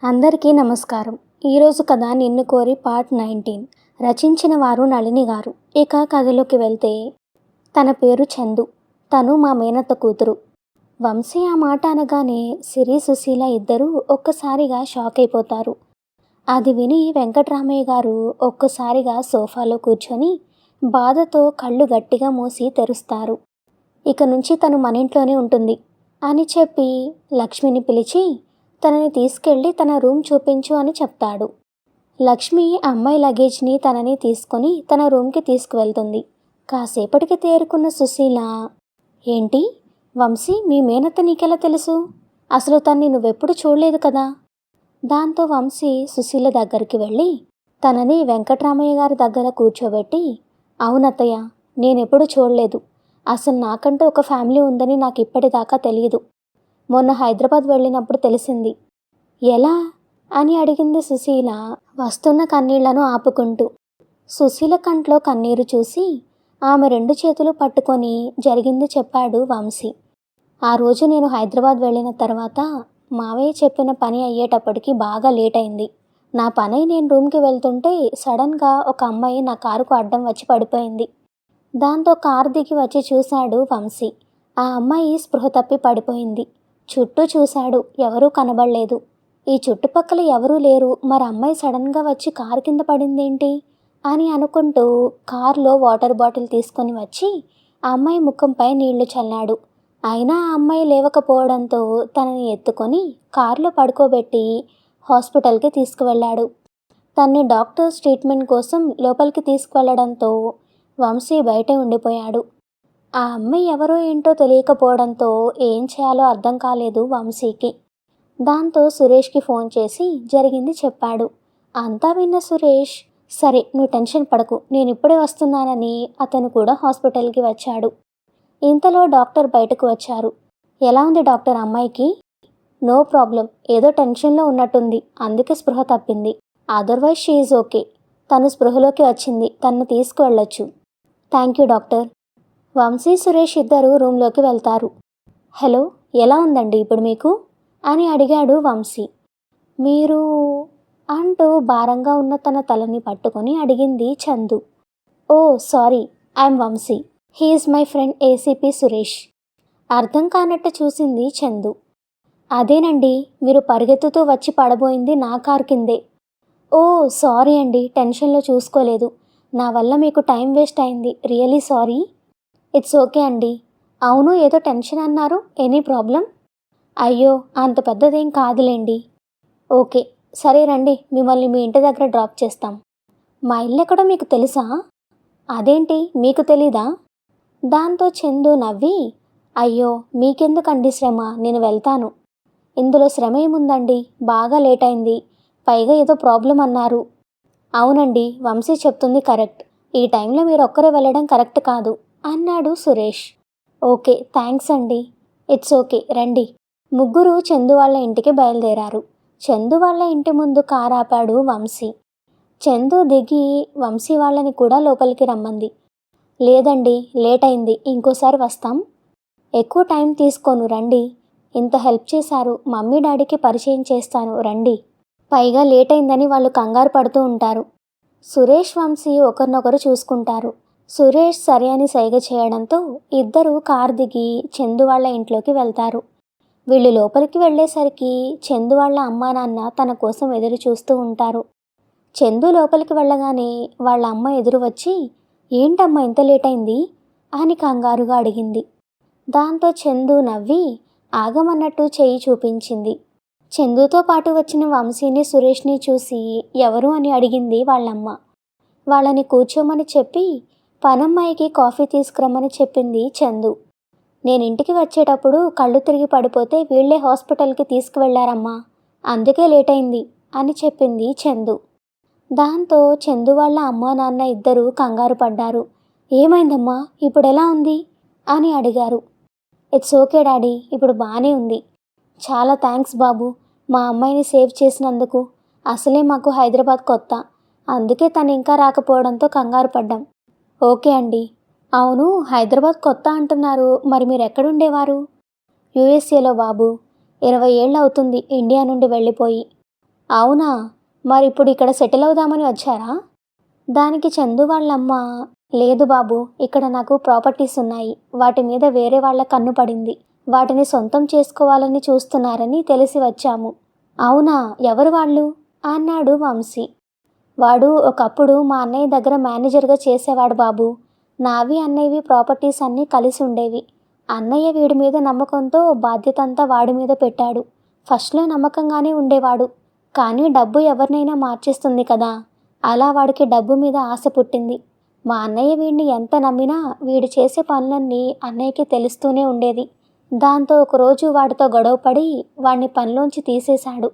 అందరికీ నమస్కారం. ఈరోజు కథ నిన్ను కోరి పార్ట్ 19. రచించిన వారు నళిని గారు. ఇక కథలోకి వెళ్తే, తన పేరు చందు. తను మా మేనత్త కూతురు. వంశీ ఆ మాట అనగానే సిరి సుశీల ఇద్దరూ ఒక్కసారిగా షాక్ అయిపోతారు. అది విని వెంకట్రామయ్య గారు ఒక్కసారిగా సోఫాలో కూర్చొని బాధతో కళ్ళు గట్టిగా మూసి తెరుస్తారు. ఇక నుంచి తను మన ఇంట్లోనే ఉంటుంది అని చెప్పి లక్ష్మిని పిలిచి తనని తీసుకెళ్ళి తన రూమ్ చూపించు అని చెప్తాడు. లక్ష్మి అమ్మాయి లగేజ్ని తనని తీసుకొని తన రూమ్కి తీసుకువెళ్తుంది. కాసేపటికి తేరుకున్న సుశీల, ఏంటి వంశీ, మీ మేనత్త నీకెలా తెలుసు? అసలు తన్ని నువ్వెప్పుడు చూడలేదు కదా. దాంతో వంశీ సుశీల దగ్గరికి వెళ్ళి తనని వెంకట్రామయ్య గారి దగ్గర కూర్చోబెట్టి, అవునత్తయ్య, నేనెప్పుడు చూడలేదు. అసలు నాకంటూ ఒక ఫ్యామిలీ ఉందని నాకు ఇప్పటిదాకా తెలియదు. మొన్న హైదరాబాద్ వెళ్ళినప్పుడు తెలిసింది. ఎలా అని అడిగింది సుశీల వస్తున్న కన్నీళ్లను ఆపుకుంటూ. సుశీల కంట్లో కన్నీరు చూసి ఆమె 2 చేతులు పట్టుకొని జరిగింది చెప్పాడు వంశీ. ఆ రోజు నేను హైదరాబాద్ వెళ్ళిన తర్వాత మావయ్య చెప్పిన పని అయ్యేటప్పటికి బాగా లేట్ అయింది. నా పనై నేను రూమ్కి వెళ్తుంటే సడన్గా ఒక అమ్మాయి నా కారుకు అడ్డం వచ్చి పడిపోయింది. దాంతో కారు దిగి వచ్చి చూశాడు వంశీ. ఆ అమ్మాయి స్పృహ తప్పి పడిపోయింది. చుట్టూ చూశాడు, ఎవరూ కనబడలేదు. ఈ చుట్టుపక్కల ఎవరూ లేరు, మరి అమ్మాయి సడన్గా వచ్చి కారు కింద పడిందేంటి అని అనుకుంటూ కారులో వాటర్ బాటిల్ తీసుకొని వచ్చి ఆ అమ్మాయి ముఖంపై నీళ్లు చల్లాడు. అయినా ఆ అమ్మాయి లేవకపోవడంతో తనని ఎత్తుకొని కారులో పడుకోబెట్టి హాస్పిటల్కి తీసుకువెళ్ళాడు. తన్ని డాక్టర్స్ ట్రీట్మెంట్ కోసం లోపలికి తీసుకువెళ్ళడంతో వంశీ బయటే ఉండిపోయాడు. ఆ అమ్మాయి ఎవరో ఏంటో తెలియకపోవడంతో ఏం చేయాలో అర్థం కాలేదు వంశీకి. దాంతో సురేష్కి ఫోన్ చేసి జరిగింది చెప్పాడు. అంతా విన్న సురేష్, సరే నువ్వు టెన్షన్ పడకు, నేను ఇప్పుడే వస్తున్నానని అతను కూడా హాస్పిటల్కి వచ్చాడు. ఇంతలో డాక్టర్ బయటకు వచ్చారు. ఎలా ఉంది డాక్టర్ అమ్మాయికి? నో ప్రాబ్లం, ఏదో టెన్షన్లో ఉన్నట్టుంది, అందుకే స్పృహ తప్పింది. Otherwise she is okay. తను స్పృహలోకి వచ్చింది, తను తీసుకువెళ్ళొచ్చు. Thank you doctor. Vamsi Suresh ఇద్దరు రూమ్లోకి వెళ్తారు. హలో, ఎలా ఉందండి ఇప్పుడు మీకు అని అడిగాడు వంశీ. మీరు అంటూ భారంగా ఉన్న తన తలని పట్టుకొని అడిగింది Chandu. Oh sorry, I'm Vamsi. He is my friend ACP Suresh. అర్థం కానట్టు చూసింది చందు. అదేనండి, మీరు పరిగెత్తుతూ వచ్చి పడబోయింది నా కారు కిందే. ఓ సారీ అండి, టెన్షన్లో చూసుకోలేదు. నా వల్ల మీకు టైం వేస్ట్ అయింది, రియలీ సారీ. ఇట్స్ ఓకే అండి. అవును, ఏదో టెన్షన్ అన్నారు, ఎనీ ప్రాబ్లం? అయ్యో, అంత పెద్దదేం కాదులేండి. ఓకే సరే రండి, మిమ్మల్ని మీ ఇంటి దగ్గర డ్రాప్ చేస్తాం. మా ఇల్లు ఎక్కడో మీకు తెలుసా? అదేంటి, మీకు తెలీదా? దాంతో చందు నవ్వి, అయ్యో మీకెందుకండి శ్రమ, నేను వెళ్తాను. ఇందులో శ్రమ ఏముందండి, బాగా లేట్ అయింది, పైగా ఏదో ప్రాబ్లం అన్నారు. అవునండి, వంశీ చెప్తుంది కరెక్ట్. ఈ టైంలో మీరు ఒక్కరే వెళ్ళడం కరెక్ట్ కాదు అన్నాడు సురేష్. ఓకే థ్యాంక్స్ అండి. ఇట్స్ ఓకే, రండి. ముగ్గురు చందు వాళ్ళ ఇంటికి బయలుదేరారు. చందు వాళ్ళ ఇంటి ముందు కారు ఆపాడు వంశీ. చందు దిగి వంశీ వాళ్ళని కూడా లోపలికి రమ్మంది. లేదండి, లేట్ అయింది, ఇంకోసారి వస్తాం. ఎక్కువ టైం తీసుకోను, రండి. ఇంత హెల్ప్ చేశారు, మమ్మీ డాడీకి పరిచయం చేస్తాను, రండి. పైగా లేట్ అయిందని వాళ్ళు కంగారు పడుతూ ఉంటారు. సురేష్ వంశీ ఒకరినొకరు చూసుకుంటారు. సురేష్ సరే అని సైగ చేయడంతో ఇద్దరు కారు దిగి చందు వాళ్ళ ఇంట్లోకి వెళ్తారు. వీళ్ళు లోపలికి వెళ్ళేసరికి చందు వాళ్ళ అమ్మా నాన్న తన కోసం ఎదురు చూస్తూ ఉంటారు. చందు లోపలికి వెళ్ళగానే వాళ్ళ అమ్మ ఎదురు వచ్చి, ఏంటమ్మా ఇంత లేట్ అయింది అని కంగారుగా అడిగింది. దాంతో చందు నవ్వి ఆగమన్నట్టు చెయ్యి చూపించింది. చందుతో పాటు వచ్చిన వంశీని సురేష్ని చూసి ఎవరు అని అడిగింది వాళ్ళమ్మ. వాళ్ళని కూర్చోమని చెప్పి పనమ్మాయికి కాఫీ తీసుకురమ్మని చెప్పింది చందు. నేను ఇంటికి వచ్చేటప్పుడు కళ్ళు తిరిగి పడిపోతే వీళ్లే హాస్పిటల్కి తీసుకువెళ్లారమ్మా, అందుకే లేట్ అయింది అని చెప్పింది చందు. దాంతో చందు వాళ్ళ అమ్మా నాన్న ఇద్దరూ కంగారు పడ్డారు. ఏమైందమ్మా, ఇప్పుడు ఎలా ఉంది అని అడిగారు. ఇట్స్ ఓకే డాడీ, ఇప్పుడు బాగానే ఉంది. చాలా థ్యాంక్స్ బాబు, మా అమ్మాయిని సేవ్ చేసినందుకు. అసలే మాకు హైదరాబాద్ కొత్త, అందుకే తను ఇంకా రాకపోవడంతో కంగారు పడ్డాం. ఓకే అండి. అవును, హైదరాబాద్ కొత్త అంటున్నారు, మరి మీరు ఎక్కడుండేవారు? యూఎస్ఏలో బాబు. 20 ఏళ్ళు అవుతుంది ఇండియా నుండి వెళ్ళిపోయి. అవునా? మరి ఇప్పుడు ఇక్కడ సెటిల్ అవుదామని వచ్చారా? దానికి చందు వాళ్ళమ్మ, లేదు బాబు, ఇక్కడ నాకు ప్రాపర్టీస్ ఉన్నాయి. వాటి మీద వేరే వాళ్ళ కన్ను పడింది. వాటిని సొంతం చేసుకోవాలని చూస్తున్నారని తెలిసి వచ్చాము. అవునా? ఎవరు వాళ్ళు? అన్నాడు వంశీ. వాడు ఒకప్పుడు మా అన్నయ్య దగ్గర మేనేజర్గా చేసేవాడు బాబు. నావి అన్నయ్యవి ప్రాపర్టీస్ అన్నీ కలిసి ఉండేవి. అన్నయ్య వీడి మీద నమ్మకంతో బాధ్యత అంతా వాడి మీద పెట్టాడు. ఫస్ట్లో నమ్మకంగానే ఉండేవాడు, కానీ డబ్బు ఎవరినైనా మార్చేస్తుంది కదా. అలా వాడికి డబ్బు మీద ఆశ పుట్టింది. మా అన్నయ్య వీడిని ఎంత నమ్మినా వీడు చేసే పనులన్నీ అన్నయ్యకి తెలుస్తూనే ఉండేది. దాంతో ఒకరోజు వాడితో గొడవపడి వాడిని పనిలోంచి తీసేశాడు.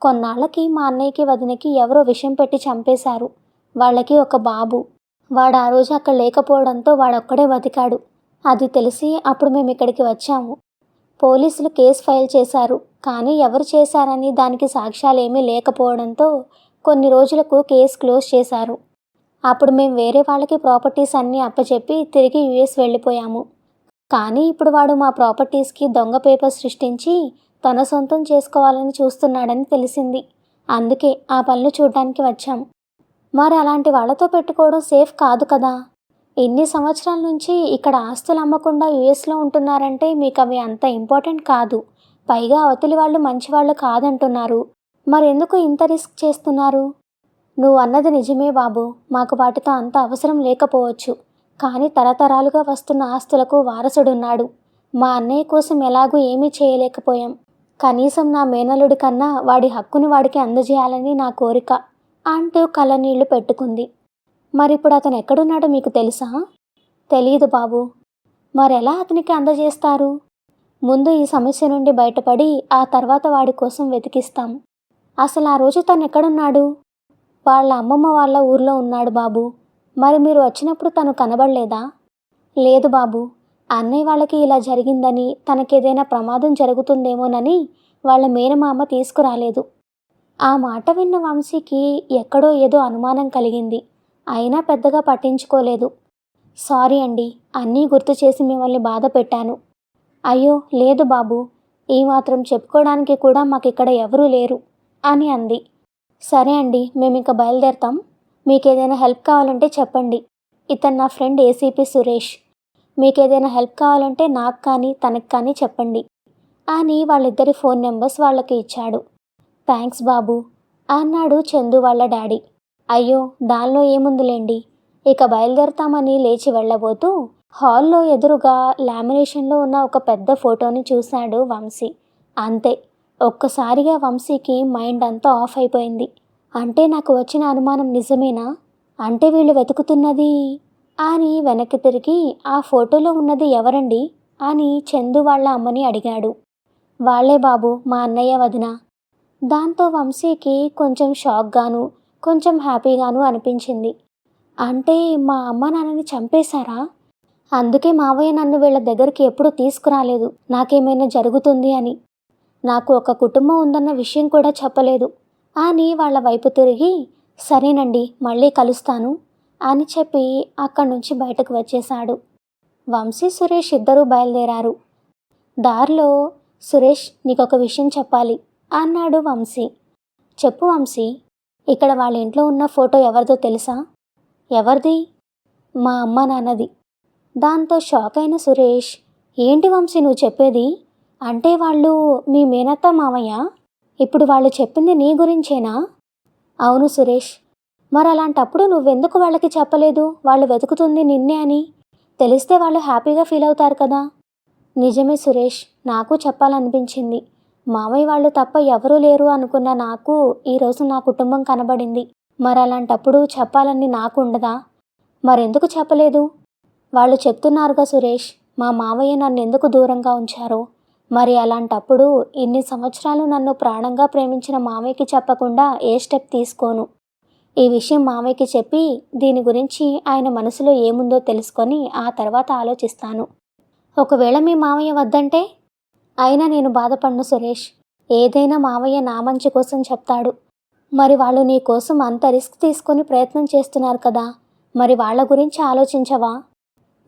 కొన్నాళ్ళకి మా అన్నయ్యకి వదినకి ఎవరో విషం పెట్టి చంపేశారు. వాళ్ళకి ఒక బాబు. వాడు ఆ రోజు అక్కడ లేకపోవడంతో వాడొక్కడే బతికాడు. అది తెలిసి అప్పుడు మేము ఇక్కడికి వచ్చాము. పోలీసులు కేసు ఫైల్ చేశారు, కానీ ఎవరు చేశారని దానికి సాక్ష్యాలేమీ లేకపోవడంతో కొన్ని రోజులకు కేసు క్లోజ్ చేశారు. అప్పుడు మేము వేరే వాళ్ళకి ప్రాపర్టీస్ అన్నీ అప్పచెప్పి తిరిగి యుఎస్ వెళ్ళిపోయాము. కానీ ఇప్పుడు వాడు మా ప్రాపర్టీస్కి దొంగ పేపర్ సృష్టించి తన సొంతం చేసుకోవాలని చూస్తున్నాడని తెలిసింది. అందుకే ఆ పనులు చూడడానికి వచ్చాం. మరి అలాంటి వాళ్ళతో పెట్టుకోవడం సేఫ్ కాదు కదా. ఇన్ని సంవత్సరాల నుంచి ఇక్కడ ఆస్తులు అమ్మకుండా యుఎస్లో ఉంటున్నారంటే మీకు అవి అంత ఇంపార్టెంట్ కాదు. పైగా అవతలి వాళ్ళు మంచివాళ్ళు కాదంటున్నారు. మరెందుకు ఇంత రిస్క్ చేస్తున్నారు? నువ్వు అన్నది నిజమే బాబు. మాకు వాటితో అంత అవసరం లేకపోవచ్చు, కానీ తరతరాలుగా వస్తున్న ఆస్తులకు వారసుడున్నాడు. మా అన్నయ్య కోసం ఎలాగూ ఏమీ చేయలేకపోయాం. కనీసం నా మేనల్లుడి కన్నా వాడి హక్కుని వాడికి అందజేయాలని నా కోరిక అంటూ కళ్ళనీళ్లు పెట్టుకుంది. మరిప్పుడు అతను ఎక్కడున్నాడో మీకు తెలుసా? తెలీదు బాబు. మరెలా అతనికి అందజేస్తారు? ముందు ఈ సమస్య నుండి బయటపడి ఆ తర్వాత వాడి కోసం వెతికిస్తాం. అసలు ఆ రోజు తను ఎక్కడున్నాడు? వాళ్ళ అమ్మమ్మ వాళ్ళ ఊర్లో ఉన్నాడు బాబు. మరి మీరు వచ్చినప్పుడు తను కనబడలేదా? లేదు బాబు. అన్నయ్య వాళ్ళకి ఇలా జరిగిందని, తనకేదైనా ప్రమాదం జరుగుతుందేమోనని వాళ్ళ మేనమామ తీసుకురాలేదు. ఆ మాట విన్న వంశీకి ఎక్కడో ఏదో అనుమానం కలిగింది. అయినా పెద్దగా పట్టించుకోలేదు. సారీ అండి, అన్నీ గుర్తు చేసి మిమ్మల్ని బాధ పెట్టాను. అయ్యో లేదు బాబు, ఈ మాత్రం చెప్పుకోవడానికి కూడా మాకిక్కడ ఎవరూ లేరు అని అంది. సరే అండి, మేమింక బయలుదేరతాం. మీకేదైనా హెల్ప్ కావాలంటే చెప్పండి. ఇతను నా ఫ్రెండ్ ఏసీపీ సురేష్. మీకేదైనా హెల్ప్ కావాలంటే నాకు కానీ తనకు కానీ చెప్పండి అని వాళ్ళిద్దరి ఫోన్ నెంబర్స్ వాళ్ళకి ఇచ్చాడు. థ్యాంక్స్ బాబు అన్నాడు చందు వాళ్ళ డాడీ. అయ్యో దానిలో ఏముందిలేండి. ఇక బయలుదేరతామని లేచి వెళ్ళబోతూ హాల్లో ఎదురుగా లామినేషన్లో ఉన్న ఒక పెద్ద ఫోటోని చూశాడు వంశీ. అంతే, ఒక్కసారిగా వంశీకి మైండ్ అంతా ఆఫ్ అయిపోయింది. అంటే నాకు వచ్చిన అనుమానం నిజమేనా? అంటే వీళ్ళు వెతుకుతున్నది అని వెనక్కి తిరిగి ఆ ఫోటోలో ఉన్నది ఎవరండి అని చందు వాళ్ళ అమ్మని అడిగాడు. వాళ్ళే బాబు, మా అన్నయ్య వదిన. దాంతో వంశీకి కొంచెం షాక్గాను కొంచెం హ్యాపీగాను అనిపించింది. అంటే మా అమ్మ నాన్నని చంపేశారా? అందుకే మావయ్య నన్ను వీళ్ళ దగ్గరికి ఎప్పుడూ తీసుకురాలేదు, నాకేమైనా జరుగుతుంది అని. నాకు ఒక కుటుంబం ఉందన్న విషయం కూడా చెప్పలేదు అని వాళ్ళ వైపు తిరిగి, సరేనండి మళ్ళీ కలుస్తాను అని చెప్పి అక్కడి నుంచి బయటకు వచ్చేశాడు. వంశీ సురేష్ ఇద్దరూ బయలుదేరారు. దారిలో, సురేష్ నీకొక విషయం చెప్పాలి అన్నాడు వంశీ. చెప్పు వంశీ. ఇక్కడ వాళ్ళ ఇంట్లో ఉన్న ఫోటో ఎవరిదో తెలుసా? ఎవరిది? మా అమ్మ నాన్నది. దాంతో షాక్ అయిన సురేష్, ఏంటి వంశీ నువ్వు చెప్పేది? అంటే వాళ్ళు మీ మేనత్త మామయ్య? ఇప్పుడు వాళ్ళు చెప్పింది నీ గురించేనా? అవును సురేష్. మరి అలాంటప్పుడు నువ్వెందుకు వాళ్ళకి చెప్పలేదు వాళ్ళు వెతుకుతుంది నిన్నే అని? తెలిస్తే వాళ్ళు హ్యాపీగా ఫీల్ అవుతారు కదా. నిజమే సురేష్, నాకు చెప్పాలనిపించింది. మామయ్య వాళ్ళు తప్ప ఎవరూ లేరు అనుకున్న నాకు ఈరోజు నా కుటుంబం కనబడింది. మరి అలాంటప్పుడు చెప్పాలని నాకు ఉండదా? మరెందుకు చెప్పలేదు? వాళ్ళు చెప్తున్నారుగా సురేష్, మా మామయ్య నన్ను ఎందుకు దూరంగా ఉంచారో. మరి అలాంటప్పుడు ఇన్ని సంవత్సరాలు నన్ను ప్రాణంగా ప్రేమించిన మామయ్యకి చెప్పకుండా ఏ స్టెప్ తీసుకోను. ఈ విషయం మామయ్యకి చెప్పి దీని గురించి ఆయన మనసులో ఏముందో తెలుసుకొని ఆ తర్వాత ఆలోచిస్తాను. ఒకవేళ మీ మామయ్య వద్దంటే? అయినా నేను బాధపడను సురేష్. ఏదైనా మామయ్య నా మంచి కోసం చెప్తాడు. మరి వాళ్ళు నీ కోసం అంత రిస్క్ తీసుకొని ప్రయత్నం చేస్తున్నారు కదా, మరి వాళ్ళ గురించి ఆలోచించవా?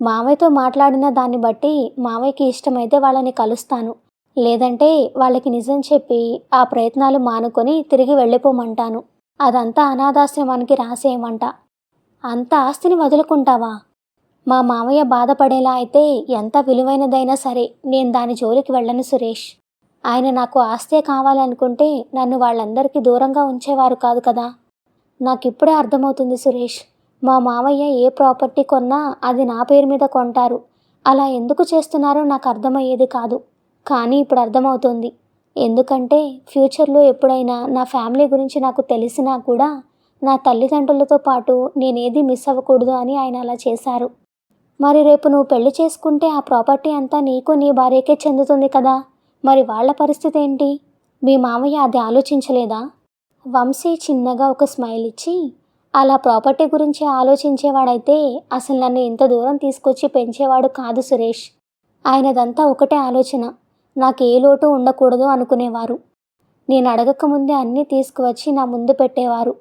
మామయ్యతో మాట్లాడిన దాన్ని బట్టి మామయ్యకి ఇష్టమైతే వాళ్ళని కలుస్తాను, లేదంటే వాళ్ళకి నిజం చెప్పి ఆ ప్రయత్నాలు మానుకొని తిరిగి వెళ్ళిపోమంటాను. అదంతా అనాథాశ్రమానికి రాసేయమంట. అంత ఆస్తిని వదులుకుంటావా? మా మామయ్య బాధపడేలా అయితే ఎంత విలువైనదైనా సరే నేను దాని జోలికి వెళ్ళను సురేష్. ఆయన నాకు ఆస్తే కావాలనుకుంటే నన్ను వాళ్ళందరికీ దూరంగా ఉంచేవారు కాదు కదా. నాకిప్పుడే అర్థమవుతుంది సురేష్. మా మామయ్య ఏ ప్రాపర్టీ కొన్నా అది నా పేరు మీద కొంటారు. అలా ఎందుకు చేస్తున్నారో నాకు అర్థమయ్యేది కాదు. కానీ ఇప్పుడు అర్థమవుతుంది. ఎందుకంటే ఫ్యూచర్లో ఎప్పుడైనా నా ఫ్యామిలీ గురించి నాకు తెలిసినా కూడా నా తల్లిదండ్రులతో పాటు నేనేది మిస్ అవ్వకూడదు అని ఆయన అలా చేశారు. మరి రేపు నువ్వు పెళ్లి చేసుకుంటే ఆ ప్రాపర్టీ అంతా నీకు నీ భార్యకే చెందుతుంది కదా. మరి వాళ్ళ పరిస్థితి ఏంటి? మీ మామయ్య అది ఆలోచించలేదా? వంశీ చిన్నగా ఒక స్మైల్ ఇచ్చి, అలా ప్రాపర్టీ గురించి ఆలోచించేవాడైతే అసలు నన్ను ఇంత దూరం తీసుకొచ్చి పెంచేవాడు కాదు సురేష్. ఆయనదంతా ఒకటే ఆలోచన, నాకు ఏ లోటు ఉండకూడదు అనుకునేవారు. నేను అడగకముందే అన్నీ తీసుకువచ్చి నా ముందు పెట్టేవారు.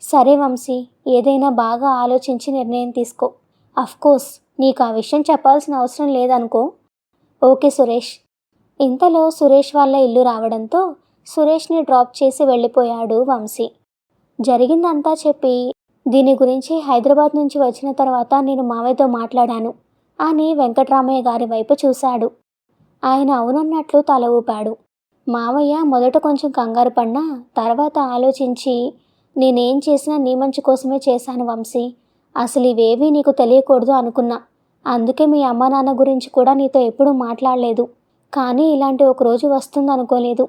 సరే వంశీ, ఏదైనా బాగా ఆలోచించి నిర్ణయం తీసుకో. అఫ్కోర్స్ నీకు ఆ విషయం చెప్పాల్సిన అవసరం లేదనుకో. ఓకే సురేష్. ఇంతలో సురేష్ వాళ్ళ ఇల్లు రావడంతో సురేష్ని డ్రాప్ చేసి వెళ్ళిపోయాడు వంశీ. జరిగిందంతా చెప్పి, దీని గురించి హైదరాబాద్ నుంచి వచ్చిన తర్వాత నేను మావయ్యతో మాట్లాడాను అని వెంకట్రామయ్య గారి వైపు చూశాడు. ఆయన అవునన్నట్లు తల ఊపాడు. మావయ్య మొదట కొంచెం కంగారు పడినా తర్వాత ఆలోచించి, నేనేం చేసినా నీ మంచి కోసమే చేశాను వంశీ. అసలు ఇవేవీ నీకు తెలియకూడదు అనుకున్నా. అందుకే మీ అమ్మ నాన్న గురించి కూడా నీతో ఎప్పుడూ మాట్లాడలేదు. కానీ ఇలాంటి ఒక రోజు వస్తుందనుకోలేదు.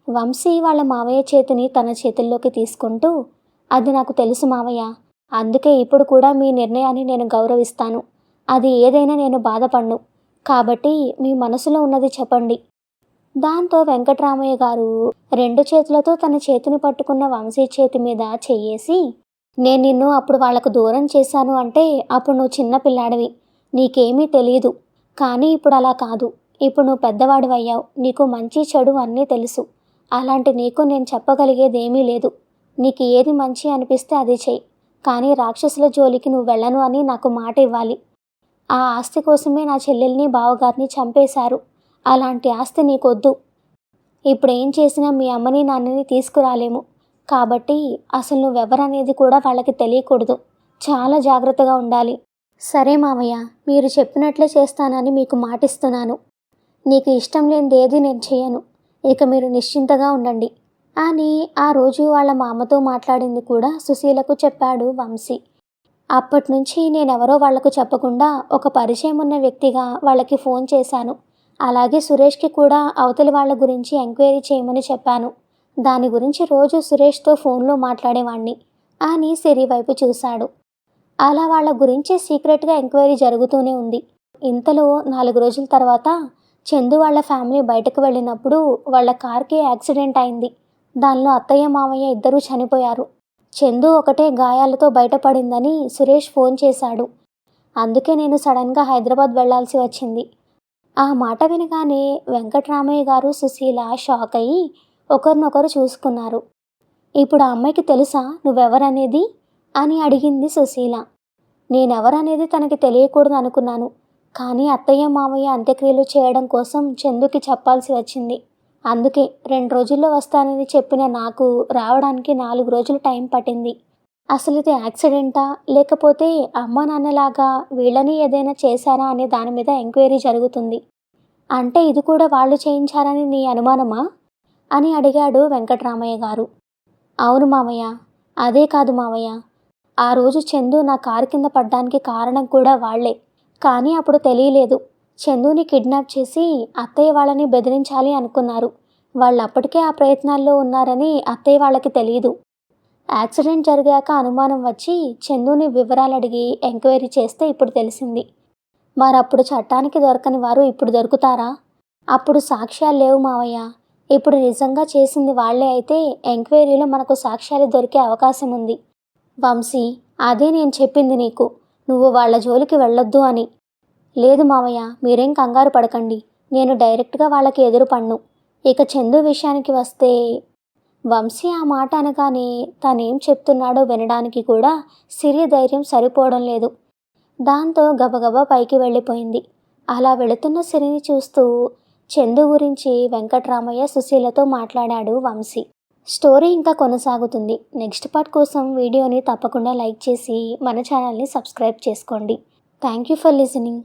వంశీ వాళ్ళ మావయ్య చేతిని తన చేతుల్లోకి తీసుకుంటూ, అది నాకు తెలుసు మావయ్య. అందుకే ఇప్పుడు కూడా మీ నిర్ణయాన్ని నేను గౌరవిస్తాను. అది ఏదైనా నేను బాధపడను. కాబట్టి మీ మనసులో ఉన్నది చెప్పండి. దాంతో వెంకట్రామయ్య గారు 2 చేతులతో తన చేతిని పట్టుకున్న వంశీ చేతి మీద చెయ్యేసి, నేను నిన్ను అప్పుడు వాళ్లకు దూరం చేశాను అంటే అప్పుడు నువ్వు చిన్న పిల్లాడివి, నీకేమీ తెలియదు. కానీ ఇప్పుడు అలా కాదు. ఇప్పుడు నువ్వు పెద్దవాడివయ్యావు. నీకు మంచి చెడు అన్నీ తెలుసు. అలాంటి నీకు నేను చెప్పగలిగేదేమీ లేదు. నీకు ఏది మంచి అనిపిస్తే అది చెయ్యి. కానీ రాక్షసుల జోలికి నువ్వు వెళ్ళను అని నాకు మాట ఇవ్వాలి. ఆ ఆస్తి కోసమే నా చెల్లెల్ని బావగారిని చంపేశారు. అలాంటి ఆస్తి నీకొద్దు. ఇప్పుడేం చేసినా మీ అమ్మని నాన్నని తీసుకురాలేము. కాబట్టి అసలు నువ్వెవరనేది కూడా వాళ్ళకి తెలియకూడదు. చాలా జాగ్రత్తగా ఉండాలి. సరే మామయ్య, మీరు చెప్పినట్లే చేస్తానని మీకు మాటిస్తున్నాను. నీకు ఇష్టం లేనిదేది నేను చేయను. ఇక మీరు నిశ్చింతగా ఉండండి అని ఆ రోజు వాళ్ళ మామతో మాట్లాడింది కూడా సుశీలకు చెప్పాడు వంశీ. అప్పటినుంచి నేనెవరో వాళ్లకు చెప్పకుండా ఒక పరిచయం ఉన్న వ్యక్తిగా వాళ్ళకి ఫోన్ చేశాను. అలాగే సురేష్కి కూడా అవతలి వాళ్ళ గురించి ఎంక్వైరీ చేయమని చెప్పాను. దాని గురించి రోజు సురేష్తో ఫోన్లో మాట్లాడేవాణ్ణి అని సిరి వైపు చూశాడు. అలా వాళ్ళ గురించి సీక్రెట్గా ఎంక్వైరీ జరుగుతూనే ఉంది. ఇంతలో 4 రోజుల తర్వాత చందు వాళ్ళ ఫ్యామిలీ బయటకు వెళ్ళినప్పుడు వాళ్ళ కార్కి యాక్సిడెంట్ అయింది. దానిలో అత్తయ్య మామయ్య ఇద్దరూ చనిపోయారు. చందు ఒకటే గాయాలతో బయటపడిందని సురేష్ ఫోన్ చేశాడు. అందుకే నేను సడన్గా హైదరాబాద్ వెళ్లాల్సి వచ్చింది. ఆ మాట వినగానే వెంకట్రామయ్య గారు సుశీల షాక్ అయ్యి ఒకరినొకరు చూసుకున్నారు. ఇప్పుడు ఆ అమ్మాయికి తెలుసా నువ్వెవరనేది అని అడిగింది సుశీల. నేనెవరనేది తనకి తెలియకూడదు అనుకున్నాను. కానీ అత్తయ్య మామయ్య అంత్యక్రియలు చేయడం కోసం చందుకి చెప్పాల్సి వచ్చింది. అందుకే 2 రోజుల్లో వస్తానని చెప్పిన నాకు రావడానికి 4 రోజులు టైం పట్టింది. అసలు ఇది యాక్సిడెంటా లేకపోతే అమ్మ నాన్నలాగా వీళ్ళని ఏదైనా చేశారా అనే దాని మీద ఎంక్వైరీ జరుగుతుంది. అంటే ఇది కూడా వాళ్ళు చేయించారని నీ అనుమానమా అని అడిగాడు వెంకట్రామయ్య గారు. అవును మామయ్య. అదే కాదు మామయ్య, ఆ రోజు చందు నా కారు కింద పడ్డానికి కారణం కూడా వాళ్లే. కానీ అప్పుడు తెలియలేదు. చందుని కిడ్నాప్ చేసి అత్తయ్య వాళ్ళని బెదిరించాలి అనుకున్నారు. వాళ్ళు అప్పటికే ఆ ప్రయత్నాల్లో ఉన్నారని అత్తయ్య వాళ్ళకి తెలియదు. యాక్సిడెంట్ జరిగాక అనుమానం వచ్చి చందుని వివరాలు అడిగి ఎంక్వైరీ చేస్తే ఇప్పుడు తెలిసింది. మరప్పుడు చట్టానికి దొరకని వారు ఇప్పుడు దొరుకుతారా? అప్పుడు సాక్ష్యాలు లేవు మావయ్య. ఇప్పుడు నిజంగా చేసింది వాళ్లే అయితే ఎంక్వైరీలో మనకు సాక్ష్యాలు దొరికే అవకాశం ఉంది. వంశీ, అదే నేను చెప్పింది నీకు, నువ్వు వాళ్ళ జోలికి వెళ్ళొద్దు అని. లేదు మావయ్య, మీరేం కంగారు పడకండి. నేను డైరెక్ట్గా వాళ్ళకి ఎదురుపడ్ను. ఇక చందు విషయానికి వస్తే, వంశీ ఆ మాట అనగానే తనేం చెప్తున్నాడో వినడానికి కూడా సిరి ధైర్యం సరిపోవడం లేదు. దాంతో గబగబా పైకి వెళ్ళిపోయింది. అలా వెళుతున్న సిరిని చూస్తూ, చందు గురించి వెంకట్రామయ్య సుశీలతో మాట్లాడాడు వంశీ. స్టోరీ ఇంకా కొనసాగుతుంది. నెక్స్ట్ పార్ట్ కోసం వీడియోని తప్పకుండా లైక్ చేసి మన ఛానల్ని సబ్స్క్రైబ్ చేసుకోండి. Thank you for listening.